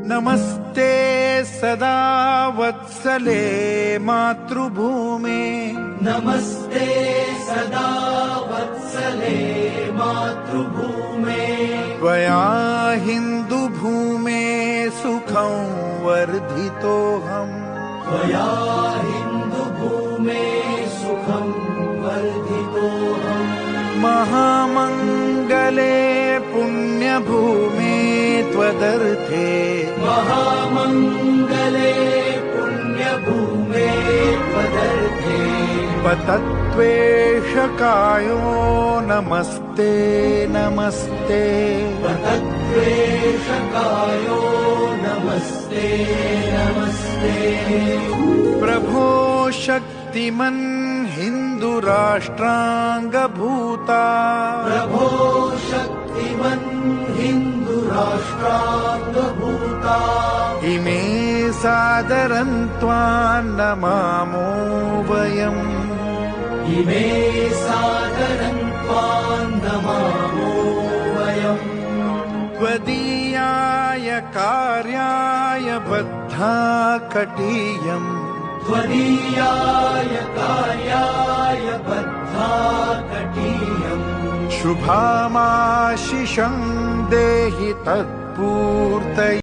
नमस्ते सदा वत्सले मातृभूमे, नमस्ते सदा वत्सले मातृभूमे, त्वया हिन्दुभूमे सुखं वर्धितोऽहम्, त्वया हिन्दुभूमे सुखं वर्धितोऽहम्, महामङ्गले पुण्यभूमे त्वदर्थे, महामङ्गले पुण्यभूमे त्वदर्थे, पतत्वेषकायो नमस्ते नमस्ते, पतत्वेषकायो नमस्ते नमस्ते, प्रभो शक्तिमन् हिन्दुराष्ट्राङ्गभूता, प्रभो शक्तिमन् हिन्दुराष्ट्राङ्गभूता, इमे सादरं त्वां नमामो वयम्, इमे सादरं त्वां नमामो वयम्, त्वदीयाय कार्याय बद्धा कटीयम्, त्वदीयाय कार्याय बद्धा कटीयम्, शुभामाशिषं देहि तत्पूर्तये।